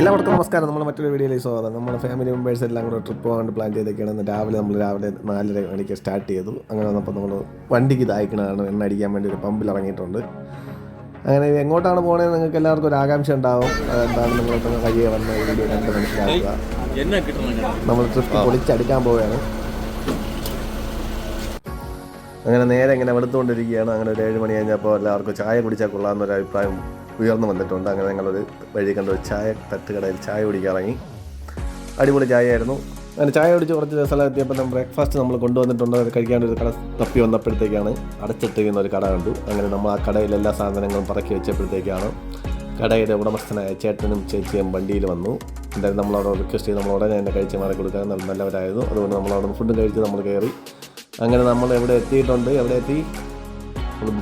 എല്ലാവർക്കും നമസ്കാരം. നമ്മൾ മറ്റൊരു വീഡിയോയിലേക്ക് സ്വാഗതം. നമ്മുടെ ഫാമിലി മെമ്പേഴ്സ് എല്ലാം കൂടെ ട്രിപ്പ് പോകാണ്ട് പ്ലാൻ ചെയ്തൊക്കെയാണ്. രാവിലെ 4:30 മണിക്ക് സ്റ്റാർട്ട് ചെയ്തു. അങ്ങനെ വന്നപ്പോൾ നമ്മൾ വണ്ടിക്ക് ഇതായിക്കണതാണ്, എണ്ണ അടിക്കാൻ വേണ്ടി ഒരു പമ്പിൽ ഇറങ്ങിയിട്ടുണ്ട്. അങ്ങനെ എങ്ങോട്ടാണ് പോകണതെന്ന് നിങ്ങൾക്ക് എല്ലാവർക്കും ഒരു ആകാംക്ഷ ഉണ്ടാവും. എന്താണ് നിങ്ങളിപ്പോൾ കഴിയെ വന്ന വീഡിയോ കണ്ട് മനസ്സിലാക്കുക. നമ്മൾ ട്രിപ്പ് പൊളിച്ചടിക്കാൻ പോവുകയാണ്. അങ്ങനെ നേരെ ഇങ്ങനെ വെളുത്തുകൊണ്ടിരിക്കുകയാണ്. അങ്ങനെ ഒരു 7 മണി കഴിഞ്ഞപ്പോൾ എല്ലാവർക്കും ചായ കുടിച്ചാൽ കൊള്ളാമെന്നൊരു അഭിപ്രായം ഉയർന്നു വന്നിട്ടുണ്ട്. അങ്ങനെ ഞങ്ങളൊരു വഴി കണ്ട ഒരു തട്ടുകടയിൽ ചായ കുടിക്കാൻ ഇറങ്ങി. അടിപൊളി ചായയായിരുന്നു. അങ്ങനെ ചായ കുടിച്ച് കുറച്ച് സ്ഥലം എത്തിയപ്പോൾ ബ്രേക്ക്ഫാസ്റ്റ് നമ്മൾ കൊണ്ടുവന്നിട്ടുണ്ട്. അത് കഴിക്കാനൊരു കട തപ്പി വന്നപ്പോഴത്തേക്കാണ് അടച്ചിട്ടിരിക്കുന്ന ഒരു കട കണ്ടു. അങ്ങനെ നമ്മൾ ആ കടയിൽ എല്ലാ സാധനങ്ങളും പറക്കി വെച്ചപ്പോഴത്തേക്കാണ് കടയുടെ ഉടമസ്ഥനായ ചേട്ടനും ചേച്ചിയും വണ്ടിയിൽ വന്നു. എന്തായാലും നമ്മളവിടെ റിക്വസ്റ്റ് ചെയ്ത് നമ്മൾ ഉടനെ തന്നെ കഴിച്ച് മാറി കൊടുക്കാൻ നല്ലവരായിരുന്നു. അതുകൊണ്ട് നമ്മളവിടെ ഫുഡും കഴിച്ച് നമ്മൾ കയറി. അങ്ങനെ നമ്മൾ എവിടെ എത്തിയിട്ടുണ്ട്, എവിടെ എത്തി,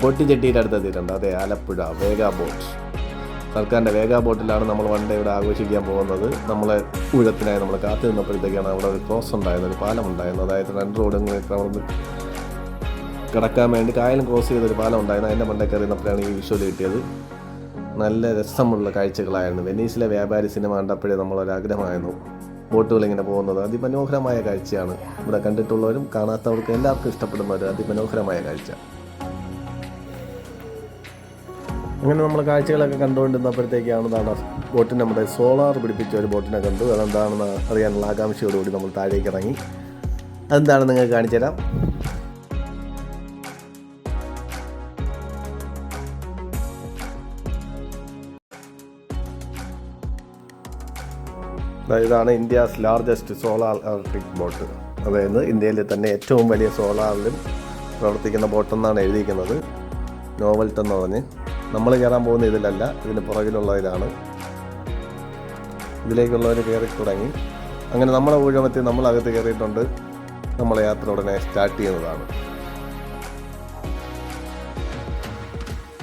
ബോട്ടി ചെട്ടിയുടെ അടുത്ത് എത്തിയിട്ടുണ്ട്. അതെ, ആലപ്പുഴ വേഗ ബോട്ട്, സർക്കാരിൻ്റെ വേഗ ബോട്ടിലാണ് നമ്മൾ വൺ ഡേ ഇവിടെ ആഘോഷിക്കാൻ പോകുന്നത്. നമ്മളെ ഊഴത്തിനായി നമ്മൾ കാത്തു നിന്നപ്പോഴത്തേക്കാണ് അവിടെ ഒരു ക്രോസ് ഉണ്ടായിരുന്നത്, ഒരു പാലം ഉണ്ടായിരുന്നു. അതായത് 2 റോഡും അവിടെ കിടക്കാൻ വേണ്ടി കായലും ക്രോസ് ചെയ്തൊരു പാലം ഉണ്ടായിരുന്നു. അതിൻ്റെ മണ്ടേ കയറിയപ്പോഴാണ് ഈ വിഷ്വൽ കിട്ടിയത്. നല്ല രസമുള്ള കാഴ്ചകളായിരുന്നു. വെനീസിലെ വ്യാപാരി സിനിമ കണ്ടപ്പോഴേ നമ്മളൊരാഗ്രഹമായിരുന്നു ബോട്ടുകളിങ്ങനെ പോകുന്നത്. അതിമനോഹരമായ കാഴ്ചയാണ്. ഇവിടെ കണ്ടിട്ടുള്ളവരും കാണാത്തവർക്കും എല്ലാവർക്കും ഇഷ്ടപ്പെടുന്ന ഒരു അതിമനോഹരമായ കാഴ്ച. അങ്ങനെ നമ്മൾ കാഴ്ചകളൊക്കെ കണ്ടുകൊണ്ടിരുന്നപ്പോഴത്തേക്കാണ് ബോട്ടിന് നമ്മുടെ സോളാർ പിടിപ്പിച്ച ഒരു ബോട്ടിനെ കണ്ടു. അതെന്താണെന്ന് അറിയാനുള്ള ആകാംക്ഷയോടുകൂടി നമ്മൾ താഴേക്ക് ഇറങ്ങി. അതെന്താണെന്ന് നിങ്ങൾക്ക് കാണിച്ചു തരാം. ഇതാണ് India's largest solar electric boat. അതായത് ഇന്ത്യയിലെ തന്നെ ഏറ്റവും വലിയ സോളാറിലും പ്രവർത്തിക്കുന്ന ബോട്ടെന്നാണ് എഴുതിയിരിക്കുന്നത്. നോവൽട്ട് എന്ന് പറഞ്ഞ്. നമ്മൾ കയറാൻ പോകുന്ന ഇതിലല്ല, ഇതിന് പുറകിലുള്ളതിലാണ്. ഇതിലേക്കുള്ളവർ കയറി തുടങ്ങി. അങ്ങനെ നമ്മളെ ഊഴമെത്തി നമ്മളകത്ത് കയറിയിട്ടുണ്ട്. നമ്മളെ യാത്ര ഉടനെ സ്റ്റാർട്ട് ചെയ്യുന്നതാണ്.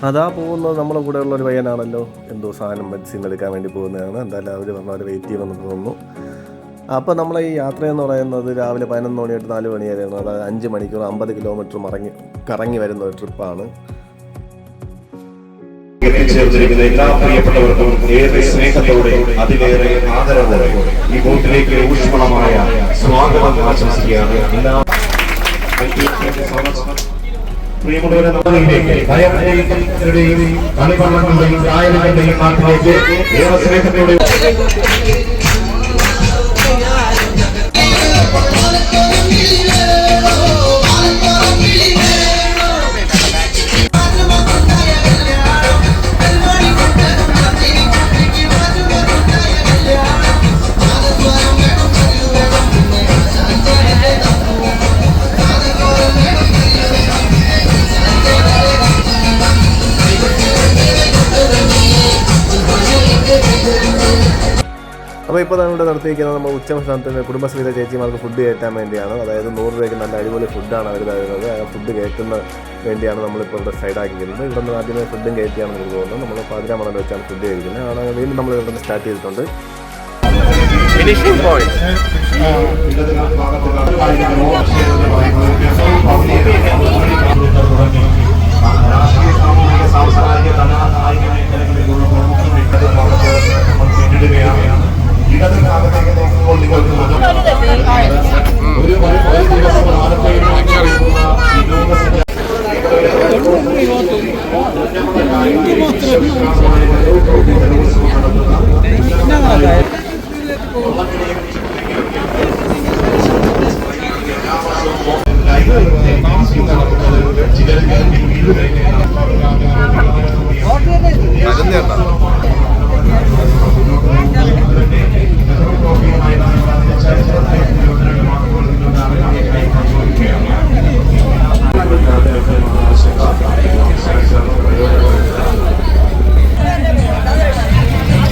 അതാ പോകുന്നത് നമ്മുടെ കൂടെ ഉള്ളൊരു പയ്യനാണല്ലോ. എന്തോ സാധനം മെഡിസിൻ എടുക്കാൻ വേണ്ടി പോകുന്നതാണ്. എന്തായാലും അവർ പറഞ്ഞവർ വെയിറ്റ് ചെയ്യുമെന്ന് തോന്നുന്നു. അപ്പോൾ നമ്മളെ ഈ യാത്രയെന്ന് പറയുന്നത് രാവിലെ 11 മണി തൊട്ട് 4 മണി വരെയാണ്. അതായത് 5 മണിക്കൂർ 50 കിലോമീറ്റർ കറങ്ങി വരുന്ന ഒരു ട്രിപ്പാണ്. എത്തിച്ചേർന്നിരിക്കുന്ന എല്ലാ പ്രിയപ്പെട്ടവർക്കും ഏറെ സ്നേഹത്തോടെ അതിലേറെ ആദരവോടെ ഈ ബോട്ടിലേക്ക് ഊഷ്മളമായ സ്വാഗതം ആശംസിക്കുകയാണ്. പ്രിയമുള്ളവരെ, നമ്മളിലേക്ക് ഭയങ്ങളുടെയും കളിവള്ളങ്ങളുടെയും കായലുകളുടെയും നാട്ടിലേക്ക് ഏറെ സ്നേഹത്തോടെ അപ്പോൾ ഇപ്പോൾ നമ്മളിവിടെ നടത്തിയിരിക്കുന്നത് നമ്മൾ ഉച്ചഭക്ഷണത്തിന് കുടുംബശ്രീയിലെ ചേച്ചിമാർക്ക് ഫുഡ് കയറ്റാൻ വേണ്ടിയാണ്. അതായത് 100 രൂപയ്ക്ക് നല്ല അടിപൊളി ഫുഡാണ് അവർ തരുന്നത്. ആ ഫുഡ് കയറ്റുന്ന വേണ്ടിയാണ് നമ്മളിപ്പോൾ ഇവിടെ സൈഡാക്കിയിരിക്കുന്നത്. ഇവിടെ നിന്ന് ആദ്യമേ ഫുഡും കയറ്റിയാണ് നമുക്ക് പോകുന്നത്. നമ്മൾ 11 മണി വെച്ചാണ് ഫുഡ് കഴിക്കുന്നത്. അവിടെ വീണ്ടും നമ്മൾ ഇവിടെ നിന്ന് സ്റ്റാർട്ട് ചെയ്തിട്ടുണ്ട്. ഫിനിഷിംഗ് പോയിന്റ്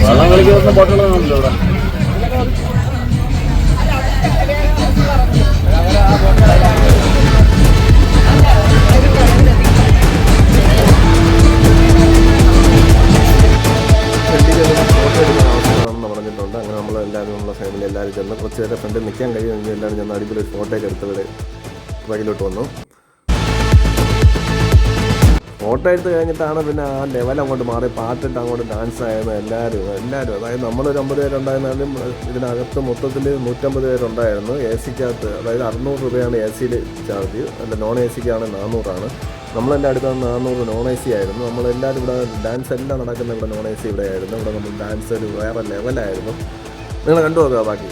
വെള്ളം കളിക്ക് വരുന്ന ബോട്ടുകളാണല്ലോ ഇവിടെ. പറഞ്ഞിട്ടുണ്ട്. അങ്ങനെ നമ്മളെല്ലാവരും നമ്മളെ ഫാമിലി എല്ലാവരും ചെന്ന് കുറച്ച് നേരം ഫ്രണ്ടിൽ നിൽക്കാൻ കഴിയുമെങ്കിൽ എല്ലാവരും ചെന്ന് അടിപൊളി ഒരു ഫോട്ടോയൊക്കെ എടുത്ത് ഇവിടെ പുറകിലോട്ട് വന്നു. ഫോട്ടോ എടുത്ത് കഴിഞ്ഞിട്ടാണ് പിന്നെ ആ ലെവൽ അങ്ങോട്ട് മാറി പാട്ടിട്ട് അങ്ങോട്ട് ഡാൻസ് ആയിരുന്നു എല്ലാവരും. അതായത് നമ്മളൊരു 50 പേരുണ്ടായിരുന്നാലും ഇതിനകത്ത് മൊത്തത്തിൽ 150 പേരുണ്ടായിരുന്നു. എ സിക്കകത്ത് അതായത് 600 രൂപയാണ് എ സിയിൽ ചാർജ്, അല്ല നോൺ എ സിക്കാണ് 400 നമ്മളെല്ലാം അടുത്ത് 400 നോൺ എ സി ആയിരുന്നു. നമ്മളെല്ലാവരും ഇവിടെ ഡാൻസ് എല്ലാം നടക്കുന്ന ഇവിടെ നോൺ എ സി ഇവിടെ ആയിരുന്നു. ഇവിടെ നമ്മൾ ഡാൻസ് ഒരു വേറെ ലെവലായിരുന്നു. നിങ്ങൾ കണ്ടു നോക്കുക ബാക്കി.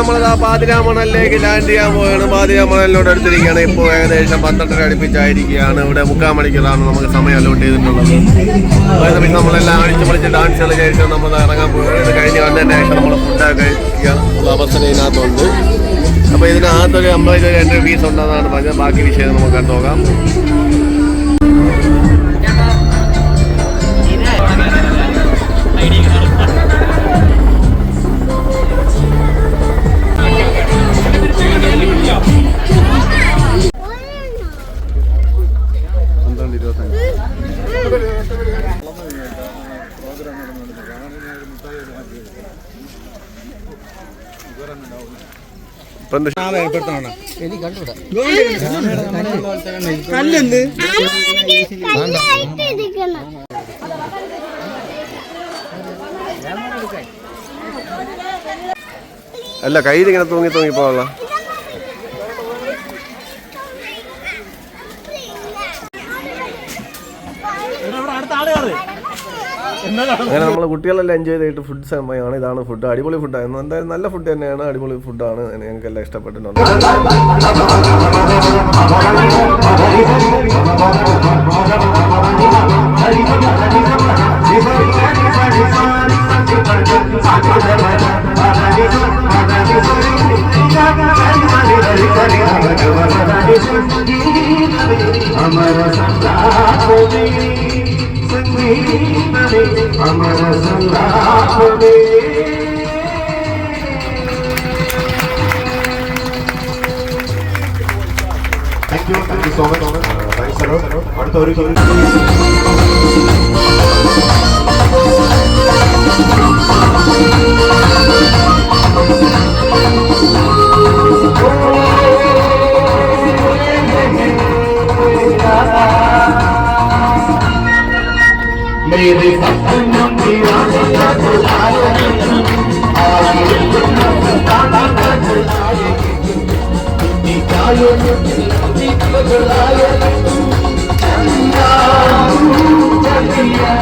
നമ്മൾ പാതിരാമണലിലേക്ക് ലാൻഡ് ചെയ്യാൻ പോവുകയാണ്. പാതിരാമണലിനോട് അടുത്തിരിക്കുകയാണ്. ഇപ്പോൾ ഏകദേശം 12:30 അടുപ്പിച്ചായിരിക്കുകയാണ്. ഇവിടെ 3/4 മണിക്കൂറാണ് നമുക്ക് സമയം അലോട്ട് ചെയ്തിട്ടുള്ളത്. അതായത് പിന്നെ നമ്മളെല്ലാം അടിച്ചു പൊളിച്ച് ഡാൻസുകൾ കഴിച്ച് നമ്മൾ ഇറങ്ങാൻ പോവുകയാണ്. ഇത് കഴിഞ്ഞ് വന്നതിന് ശേഷം നമ്മൾ ഫുഡൊക്കെ കഴിക്കുകയാണ്. അവസരം ഇതിനകത്തുണ്ട്. അപ്പോൾ ഇതിനകത്തൊരു 50 രൂപ 2 പീസ് ഉണ്ടെന്നാണ് പറഞ്ഞത്. ബാക്കി വിഷയം നമുക്ക് കണ്ടുപോകാം. അല്ല കയ്യിൽ ഇങ്ങനെ തൂങ്ങി പോകാനുള്ള അങ്ങനെ നമ്മൾ കുട്ടികളെല്ലാം എൻജോയ് ചെയ്തിട്ട് ഫുഡ് സമയമാണ്. ഇതാണ് ഫുഡ്. അടിപൊളി ഫുഡായിരുന്നു. എന്തായാലും നല്ല ഫുഡ് തന്നെയാണ്. അടിപൊളി ഫുഡാണ്. ഞങ്ങൾക്കെല്ലാം ഇഷ്ടപ്പെട്ടിട്ടുണ്ട്. Thank you so much. Thanks, sir. അടുത്ത ഒരു मेरे सपनों की आशा बुलाएगी आगे बुलाएगी निकालो बुलाएगी चलिया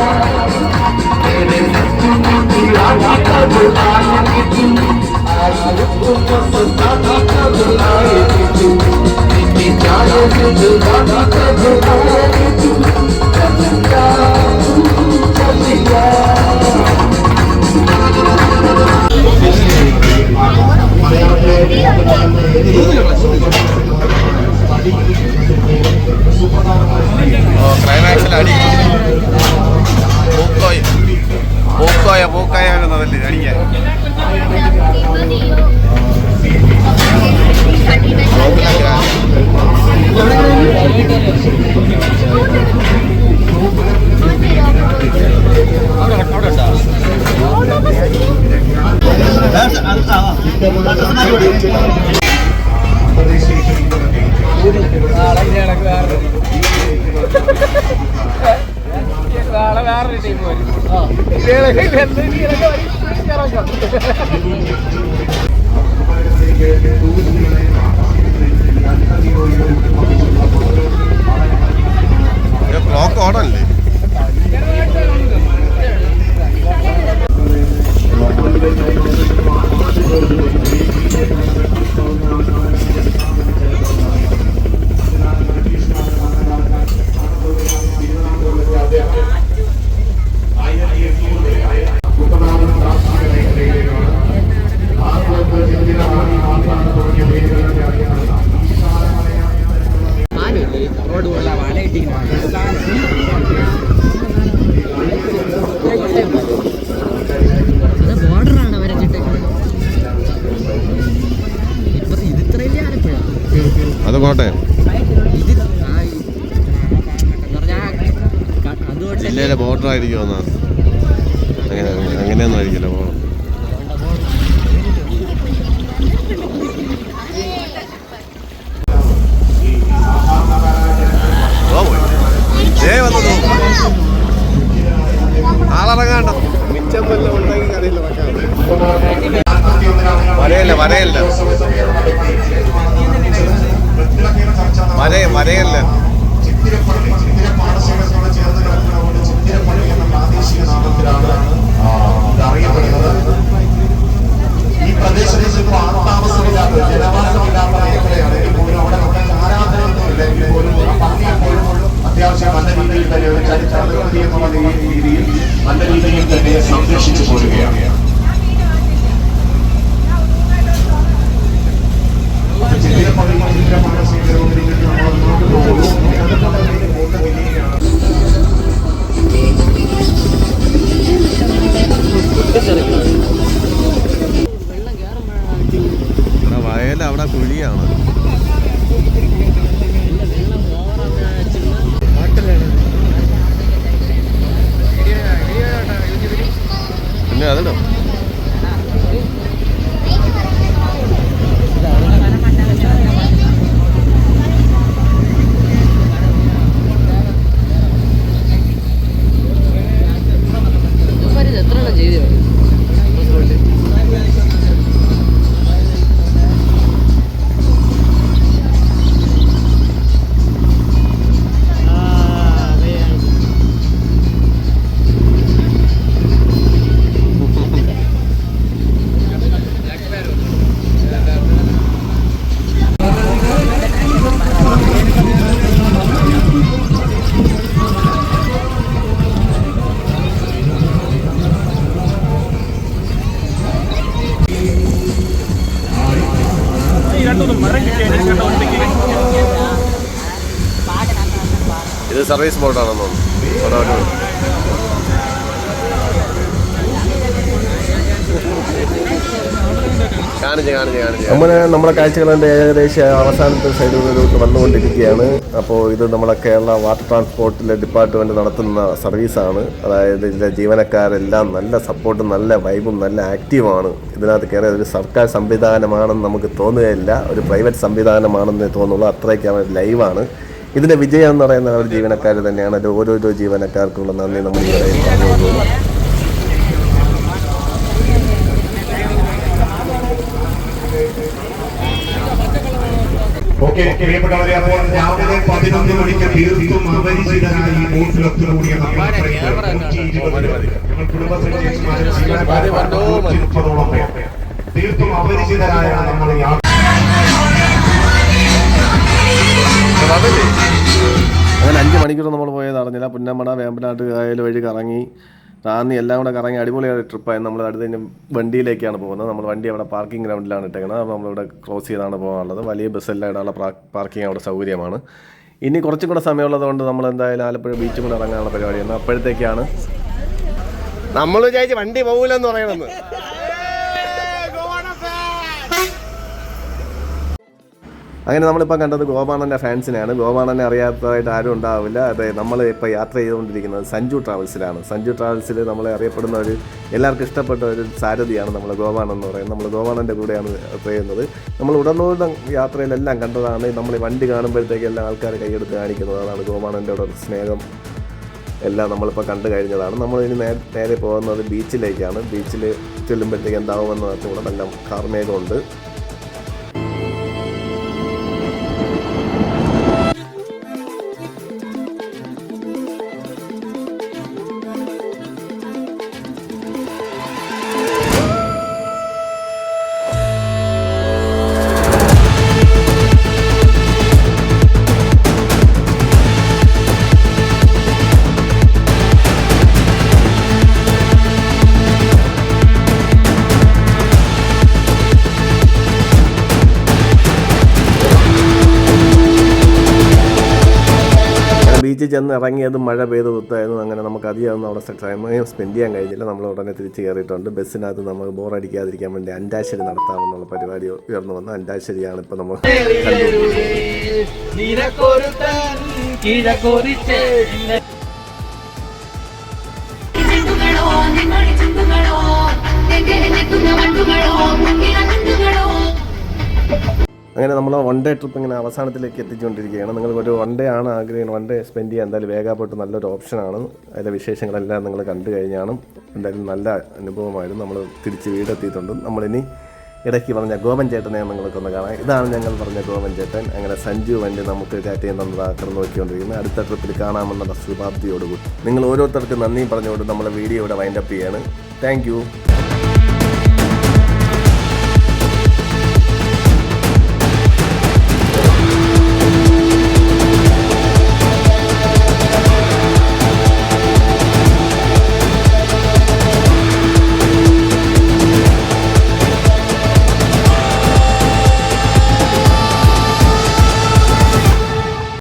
मेरे सपनों की आशा बुलाएगी आगे बुलाएगी निकालो बुलाएगी ക്ലൈമാക്സിൽ അടി പൂക്കായ എന്നതല്ലേ അടിക്കാൻ. വേറൊരു ടീം വരും. ക്ലോക്ക് ഓടല്ലേ? ബോർഡറാണ് വരച്ചിട്ടേക്കുന്നത്. ഇത് ഇത്രയല്ലേ ആലപ്പുഴ, അത് കോട്ടയം ഇത് അതുകൊണ്ട് ജില്ലയിലെ ബോർഡർ ആയിരിക്കുമെന്നാ. അങ്ങനെയൊന്നും ആയിരിക്കില്ല. ആളിറങ്ങാണ്ട മിച്ചം വല്ലതും ഉണ്ടെങ്കിൽ കറിയിൽ വരയല്ല വരയല്ല വരയല്ല പ്രാദേശിക നാമത്തിലാണ് അറിയപ്പെടുന്നത്. ഈ പ്രദേശത്ത് ഇപ്പോൾ ആൾതാമസമില്ലാത്ത ജനവാസമില്ലാത്ത മേഖലയാണ്. എങ്കിൽ അവിടെ നമുക്ക് ആരാധനയൊന്നുമില്ല. എങ്കിൽ പോലും അത്യാവശ്യം നല്ല രീതിയിൽ തന്നെ ഒരു ചരിത്ര രീതിയിൽ നല്ല രീതിയിൽ തന്നെ സംരക്ഷിച്ചു പോരുകയാണ്. വയൽ അവിടെ കുഴിയാണ്. പിന്നെ അതിടോ എത്ര ചെയ്തു ഇത് സർവീസ് ബോർഡാണെന്ന് തോന്നുന്നു. നമ്മുടെ കാഴ്ചകളുടെ ഏകദേശം അവസാനത്തെ സൈഡിലോട്ട് വന്നുകൊണ്ടിരിക്കുകയാണ്. അപ്പോൾ ഇത് നമ്മളെ കേരള വാട്ടർ ട്രാൻസ്പോർട്ടിലെ ഡിപ്പാർട്ട്മെൻറ്റ് നടത്തുന്ന സർവീസാണ്. അതായത് ഇതിലെ ജീവനക്കാരെല്ലാം നല്ല സപ്പോർട്ടും നല്ല വൈബും നല്ല ആക്റ്റീവാണ്. ഇതിനകത്ത് കയറിയ ഒരു സർക്കാർ സംവിധാനമാണെന്ന് നമുക്ക് തോന്നുകയില്ല, ഒരു പ്രൈവറ്റ് സംവിധാനമാണെന്ന് തോന്നുള്ളൂ. അത്രയ്ക്ക് ലൈവാണ്. ഇതിൻ്റെ വിജയം എന്ന് പറയുന്ന ഒരു ജീവനക്കാർ തന്നെയാണ്. അത് ഓരോരോ ജീവനക്കാർക്കുള്ള നന്ദി നമ്മൾ ഇവിടെ പറഞ്ഞു. ഓക്കെ പ്രിയപ്പെട്ടവരെ, അപ്പോൾ രാവിലെ 11 മണിക്ക് തീർത്തും അപരിചിതരായി ബോട്ടിലൊത്തുകൂടിയ ഞങ്ങൾ കുടുംബശ്രീമാരും ജീവനക്കാരും 130ഓളം പേർ തീർത്തും അപരിചിതരായാണ് നമ്മൾ അങ്ങനെ 5 മണിക്കൂർ നമ്മൾ പോയത് അറിഞ്ഞില്ല. പുന്നമട, വേമ്പനാട്ട് കായൽ വഴി കറങ്ങി റാന്നി എല്ലാം കൂടെ കറങ്ങി അടിപൊളിയായ ട്രിപ്പായി. നമ്മൾ അടുത്ത് കഴിഞ്ഞ് വണ്ടിയിലേക്കാണ് പോകുന്നത്. നമ്മൾ വണ്ടി അവിടെ പാർക്കിംഗ് ഗ്രൗണ്ടിലാണ് ഇട്ടേക്കുന്നത്. അപ്പോൾ നമ്മളിവിടെ ക്രോസ് ചെയ്താണ് പോകാനുള്ളത്. വലിയ ബസ്സെല്ലാം ഇടാനുള്ള പാർക്കിംഗ് അവിടെ സൗകര്യമാണ്. ഇനി കുറച്ചും കൂടെ സമയമുള്ളത് കൊണ്ട് നമ്മൾ എന്തായാലും ആലപ്പുഴ ബീച്ചും കൂടെ ഇറങ്ങാനുള്ള പരിപാടിയാണ്. അപ്പോഴത്തേക്കാണ് നമ്മൾ വിചാരിച്ച് വണ്ടി പോകില്ലെന്ന് പറയണമെന്ന്. അങ്ങനെ നമ്മളിപ്പോൾ കണ്ടത് ഗോപാണൻ്റെ ഫാൻസിനെയാണ്. ഗോപാണനെ അറിയാത്തതായിട്ട് ആരും ഉണ്ടാവില്ല. അതെ, നമ്മൾ ഇപ്പോൾ യാത്ര ചെയ്തുകൊണ്ടിരിക്കുന്നത് സഞ്ജു ട്രാവൽസിലാണ്. സഞ്ജു ട്രാവൽസിൽ നമ്മളെ അറിയപ്പെടുന്ന ഒരു എല്ലാവർക്കും ഇഷ്ടപ്പെട്ട ഒരു സാരഥിയാണ് നമ്മൾ ഗോപാണൻ എന്ന് പറയുന്നത്. നമ്മൾ ഗോപാണൻ്റെ കൂടെയാണ് യാത്ര ചെയ്യുന്നത്. നമ്മൾ ഉടനീളം യാത്രയിലെല്ലാം കണ്ടതാണ്. നമ്മൾ വണ്ടി കാണുമ്പോഴത്തേക്ക് എല്ലാ ആൾക്കാർ കൈയെടുത്ത് കാണിക്കുന്നതാണ്. ഗോപാണൻ്റെ ഒരു സ്നേഹം എല്ലാം നമ്മളിപ്പോൾ കണ്ടു കഴിഞ്ഞതാണ്. നമ്മളിനി നേരെ പോകുന്നത് ബീച്ചിലേക്കാണ്. ബീച്ചിൽ ചെല്ലുമ്പോഴത്തേക്ക് എന്താവുമെന്ന് ഇവിടെ നല്ല കാർമേഘമുണ്ട്. ബീച്ചിൽ ചെന്ന് ഇറങ്ങിയത് മഴ പെയ്ത് കുത്തായിരുന്നു. അങ്ങനെ നമുക്ക് അധികമൊന്നും അവിടെ സമയം സ്പെൻഡ് ചെയ്യാൻ കഴിഞ്ഞില്ല. നമ്മൾ ഉടനെ തിരിച്ച് കയറിയിട്ടുണ്ട്. ബസ്സിനകത്ത് നമുക്ക് ബോറടിക്കാതിരിക്കാൻ വേണ്ടി അണ്ടാശ്ശേരി നടത്താമെന്നുള്ള പരിപാടി ഉയർന്നു വന്നു. അണ്ടാശ്ശേരിയാണ് ഇപ്പോൾ നമ്മൾ അങ്ങനെ നമ്മൾ വൺ ഡേ ട്രിപ്പ് ഇങ്ങനെ അവസാനത്തിലേക്ക് എത്തിച്ചുകൊണ്ടിരിക്കുകയാണ്. നിങ്ങൾക്കൊരു വൺ ഡേ ആണ് ആഗ്രഹം, വൺ ഡേ സ്പെൻഡ് ചെയ്യാൻ എന്തായാലും വേഗാപോട്ട് നല്ലൊരു ഓപ്ഷനാണ്. അതിലെ വിശേഷങ്ങളെല്ലാം നിങ്ങൾ കണ്ടു കഴിഞ്ഞാണ്. എന്തായാലും നല്ല അനുഭവമായിരുന്നു. നമ്മൾ തിരിച്ച് വീടെത്തിയിട്ടുണ്ട്. നമ്മളിനി ഇടയ്ക്ക് പറഞ്ഞ ഗോപൻ ചേട്ടനെ നിങ്ങൾക്കൊന്ന് കാണാം. ഇതാണ് ഞങ്ങൾ പറഞ്ഞ ഗോപൻ ചേട്ടൻ. അങ്ങനെ സഞ്ജു വണ്ടി നമുക്ക് കാറ്റ് ചെയ്യുന്നത് കടന്നു നോക്കിക്കൊണ്ടിരിക്കുന്നത്. അടുത്ത ട്രിപ്പിൽ കാണാമെന്നുള്ള ശുഭാപ്തിയോടുകൂടി നിങ്ങൾ ഓരോരുത്തർക്കും നന്ദി പറഞ്ഞുകൊണ്ട് നമ്മളെ വീഡിയോ ഇവിടെ വൈൻഡപ്പ് ചെയ്യാണ്. താങ്ക്